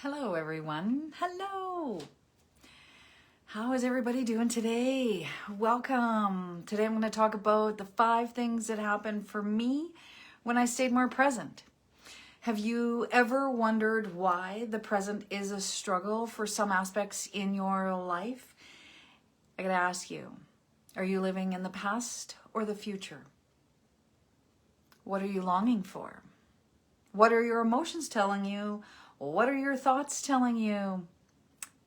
Hello, everyone. Hello. How is everybody doing today? Welcome. Today I'm going to talk about the 5 things that happened for me when I stayed more present. Have you ever wondered why the present is a struggle for some aspects in your life? I got to ask you, are you living in the past or the future? What are you longing for? What are your emotions telling you? What are your thoughts telling you?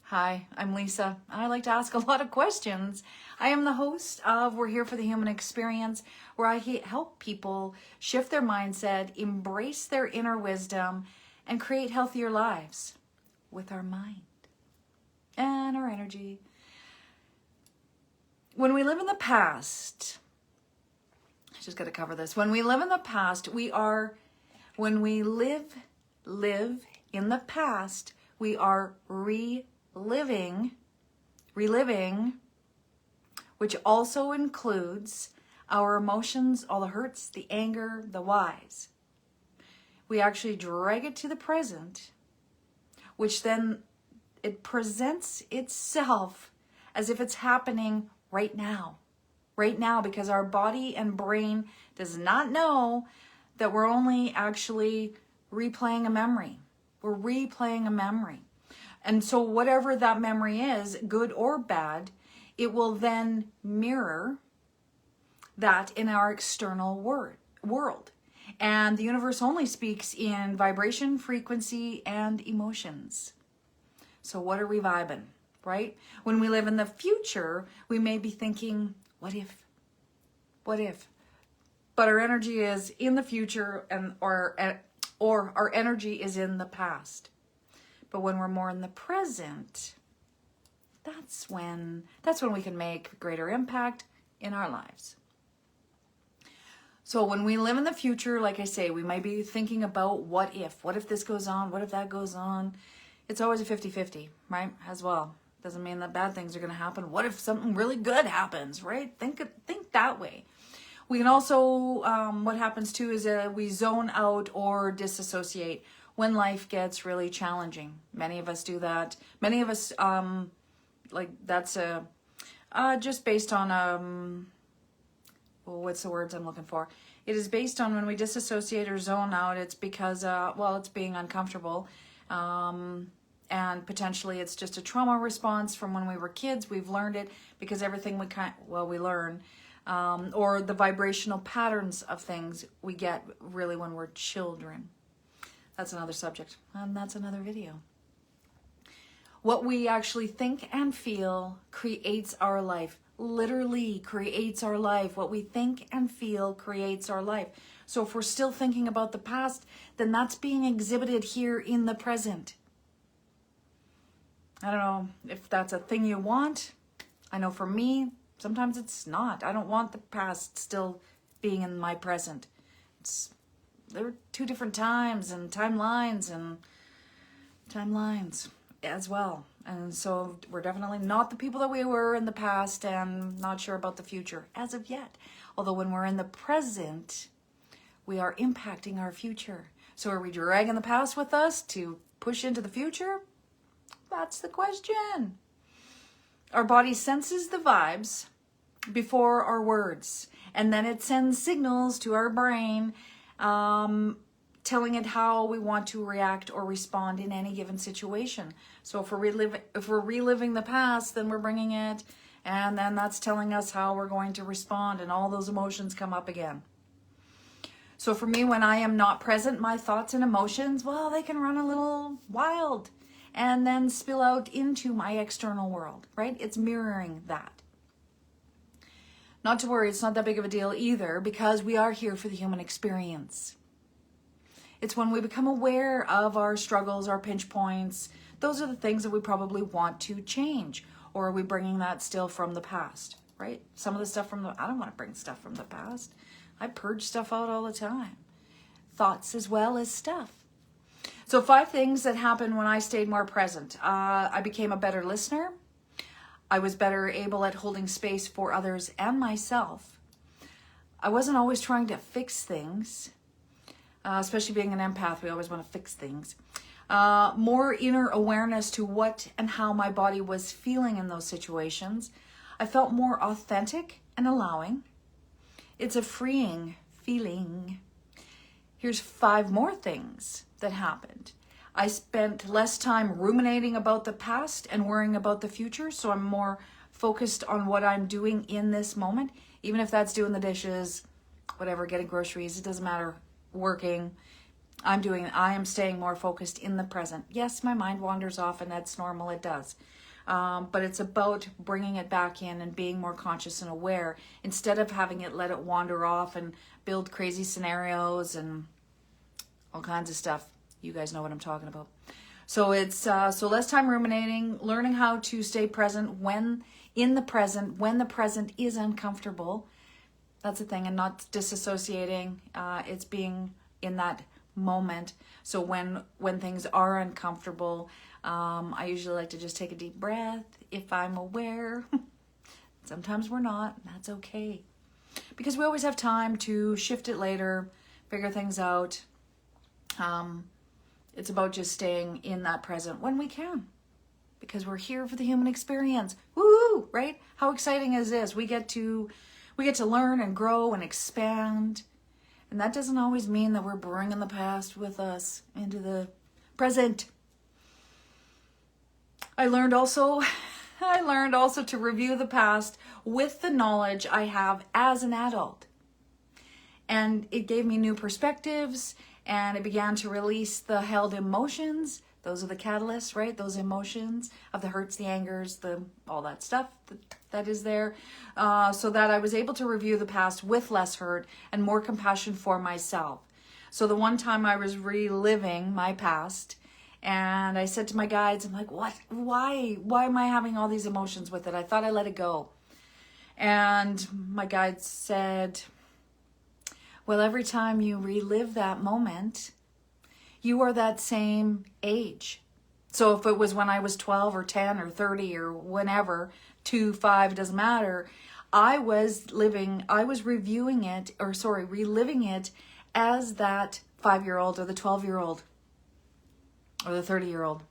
Hi, I'm Lisa. I like to ask a lot of questions. I am the host of We're Here for the Human Experience, where I help people shift their mindset, embrace their inner wisdom, and create healthier lives with our mind and our energy. When we live in the past, I just got to cover this. When we live in the past, when we live in the past, we are reliving, which also includes our emotions, all the hurts, the anger, the whys. We actually drag it to the present, which then it presents itself as if it's happening right now, because our body and brain does not know that we're only actually replaying a memory. We're replaying a memory. And so whatever that memory is, good or bad, it will then mirror that in our external world. And the universe only speaks in vibration, frequency, and emotions. So what are we vibing, right? When we live in the future, we may be thinking, what if? What if? But our energy is in the future or our energy is in the past. But when we're more in the present, that's when we can make greater impact in our lives. So when we live in the future, like I say, we might be thinking about what if this goes on, what if that goes on. It's always a 50-50, right? As well. Doesn't mean that bad things are going to happen. What if something really good happens, right? Think that way. We can also, what happens too is we zone out or disassociate when life gets really challenging. Many of us do that. Many of us, that's just based on, what's the words I'm looking for? It is based on when we disassociate or zone out, it's because, it's being uncomfortable. And potentially it's just a trauma response from when we were kids. We've learned it because everything we learn. Or the vibrational patterns of things we get really when we're children. That's another subject, and that's another video. What we actually think and feel creates our life, literally creates our life. What we think and feel creates our life. So if we're still thinking about the past, then that's being exhibited here in the present. I don't know if that's a thing you want. I know for me, sometimes it's not. I don't want the past still being in my present. There are 2 different times and timelines as well. And so we're definitely not the people that we were in the past and not sure about the future as of yet. Although when we're in the present, we are impacting our future. So are we dragging the past with us to push into the future? That's the question. Our body senses the vibes before our words, and then it sends signals to our brain telling it how we want to react or respond in any given situation. So if we're reliving the past, then we're bringing it, and then that's telling us how we're going to respond, and all those emotions come up again. So for me, when I am not present, my thoughts and emotions, they can run a little wild and then spill out into my external world, right? It's mirroring that. Not to worry, it's not that big of a deal either, because we are here for the human experience. It's when we become aware of our struggles, our pinch points, those are the things that we probably want to change. Or are we bringing that still from the past, right? Some of the stuff I don't want to bring stuff from the past. I purge stuff out all the time. Thoughts as well as stuff. So 5 things that happened when I stayed more present. I became a better listener. I was better able at holding space for others and myself. I wasn't always trying to fix things. especially being an empath, we always want to fix things. More inner awareness to what and how my body was feeling in those situations. I felt more authentic and allowing. It's a freeing feeling. Here's 5 more things that happened. I spent less time ruminating about the past and worrying about the future, so I'm more focused on what I'm doing in this moment, even if that's doing the dishes, whatever, getting groceries, it doesn't matter, working. I am staying more focused in the present. Yes, my mind wanders off, and that's normal, it does. But it's about bringing it back in and being more conscious and aware instead of having it let it wander off and build crazy scenarios and all kinds of stuff. You guys know what I'm talking about. So it's so less time ruminating, learning how to stay present when the present is uncomfortable. That's the thing, and not disassociating. It's being in that moment. So when things are uncomfortable, I usually like to just take a deep breath if I'm aware. Sometimes we're not, and that's okay. Because we always have time to shift it later, figure things out. It's about just staying in that present when we can. Because we're here for the human experience. Woo, right? How exciting is this? We get to learn and grow and expand. And that doesn't always mean that we're bringing the past with us into the present. I learned also to review the past with the knowledge I have as an adult. And it gave me new perspectives, and it began to release the held emotions. Those are the catalysts, right? Those emotions of the hurts, the angers, all that stuff that is there. So that I was able to review the past with less hurt and more compassion for myself. So the one time I was reliving my past, and I said to my guides, I'm like, what? Why am I having all these emotions with it? I thought I let it go. And my guides said, well, every time you relive that moment, you are that same age. So if it was when I was 12 or 10 or 30 or whenever, 2, 5, it doesn't matter. I was reliving it as that 5-year-old or the 12-year-old or the 30-year-old.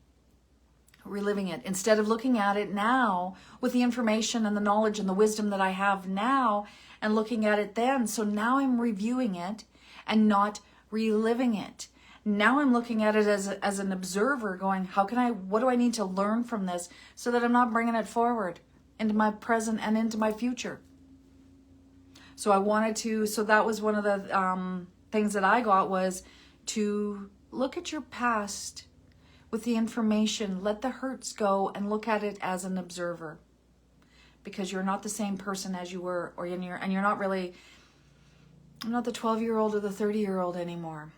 Reliving it instead of looking at it now with the information and the knowledge and the wisdom that I have now and looking at it then. So now I'm reviewing it and not reliving it. Now I'm looking at it as an observer going, what do I need to learn from this so that I'm not bringing it forward into my present and into my future? So that was one of the things that I got, was to look at your past with the information, let the hurts go and look at it as an observer, because you're not the same person as you were, I'm not the 12-year-old or the 30-year-old anymore.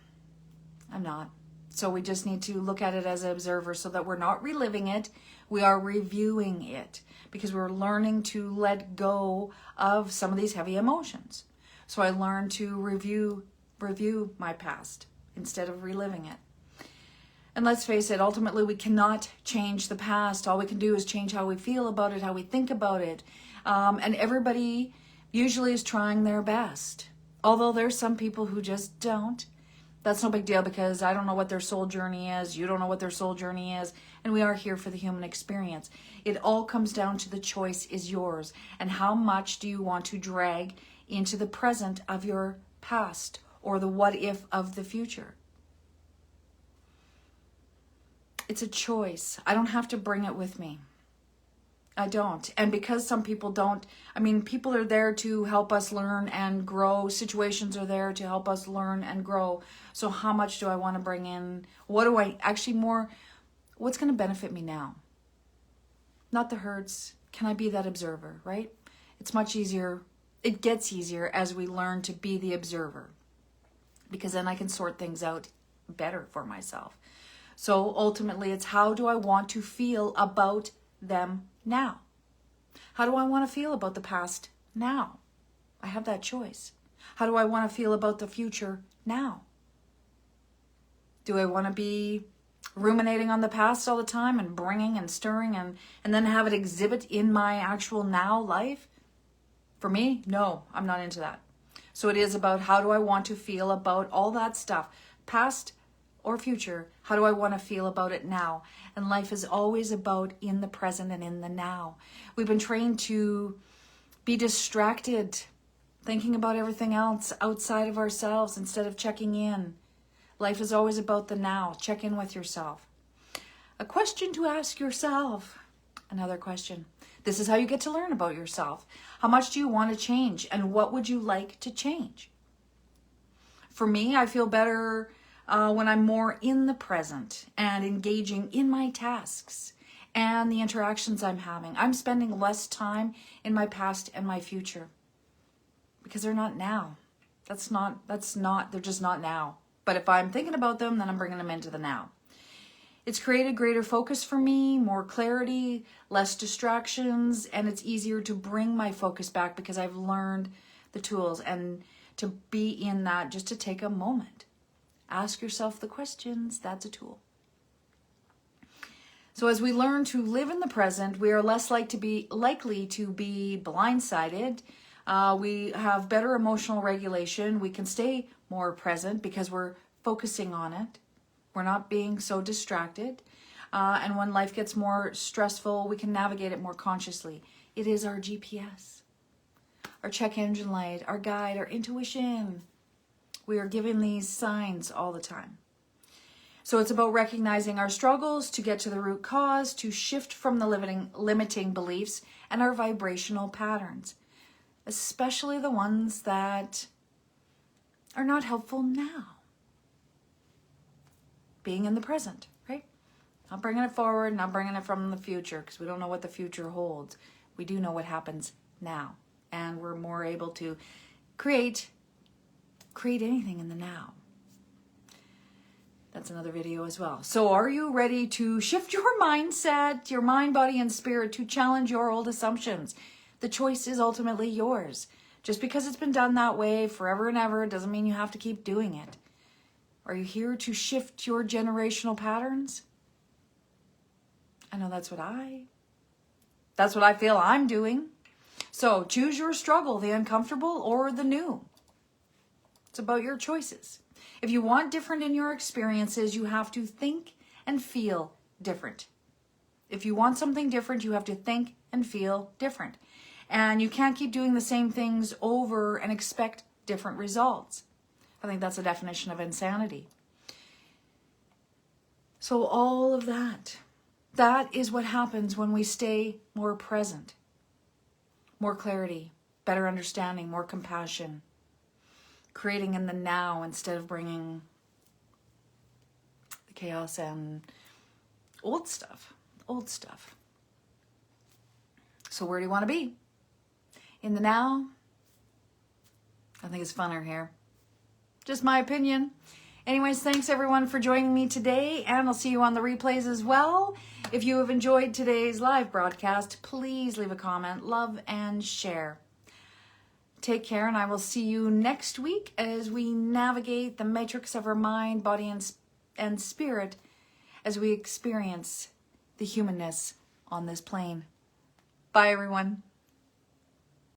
I'm not. So we just need to look at it as an observer so that we're not reliving it. We are reviewing it because we're learning to let go of some of these heavy emotions. So I learned to review my past instead of reliving it. And let's face it, ultimately we cannot change the past. All we can do is change how we feel about it, how we think about it. And everybody usually is trying their best. Although there's some people who just don't. That's no big deal, because I don't know what their soul journey is. You don't know what their soul journey is. And we are here for the human experience. It all comes down to the choice is yours. And how much do you want to drag into the present of your past or the what if of the future? It's a choice. I don't have to bring it with me. I don't. And because some people don't, people are there to help us learn and grow. Situations are there to help us learn and grow. So how much do I want to bring in? What's going to benefit me now? Not the hurts. Can I be that observer, right? It's much easier. It gets easier as we learn to be the observer, because then I can sort things out better for myself. So ultimately, it's how do I want to feel about them now? How do I want to feel about the past now? I have that choice. How do I want to feel about the future now? Do I want to be ruminating on the past all the time and bringing and stirring and then have it exhibit in my actual now life? For me, no, I'm not into that. So it is about how do I want to feel about all that stuff. past or future, how do I want to feel about it now? And life is always about in the present and in the now. We've been trained to be distracted, thinking about everything else outside of ourselves instead of checking in. Life is always about the now. Check in with yourself. A question to ask yourself. Another question. This is how you get to learn about yourself. How much do you want to change? And what would you like to change? For me, I feel better when I'm more in the present and engaging in my tasks and the interactions I'm having. I'm spending less time in my past and my future because they're not now. They're just not now. But if I'm thinking about them, then I'm bringing them into the now. It's created greater focus for me, more clarity, less distractions, and it's easier to bring my focus back because I've learned the tools and to be in that, just to take a moment. Ask yourself the questions. That's a tool. So as we learn to live in the present, we are less likely to be blindsided. We have better emotional regulation. We can stay more present because we're focusing on it. We're not being so distracted. And when life gets more stressful, we can navigate it more consciously. It is our GPS, our check engine light, our guide, our intuition. We are given these signs all the time. So it's about recognizing our struggles to get to the root cause, to shift from the limiting beliefs and our vibrational patterns, especially the ones that are not helpful now. Being in the present, right? Not bringing it forward, not bringing it from the future, because we don't know what the future holds. We do know what happens now, and we're more able to create anything in the now. That's another video as well. So are you ready to shift your mindset, your mind, body, and spirit to challenge your old assumptions? The choice is ultimately yours. Just because it's been done that way forever and ever doesn't mean you have to keep doing it. Are you here to shift your generational patterns? I know that's what I feel I'm doing. So choose your struggle, the uncomfortable or the new. It's about your choices. If you want different in your experiences, you have to think and feel different. If you want something different, you have to think and feel different. And you can't keep doing the same things over and expect different results. I think that's a definition of insanity. So all of that is what happens when we stay more present, more clarity, better understanding, more compassion, creating in the now instead of bringing the chaos and old stuff. So where do you want to be? In the now? I think it's funner here. Just my opinion. Anyways, thanks everyone for joining me today, and I'll see you on the replays as well. If you have enjoyed today's live broadcast, please leave a comment, love, and share. Take care, and I will see you next week as we navigate the matrix of our mind, body, and spirit as we experience the humanness on this plane. Bye, everyone.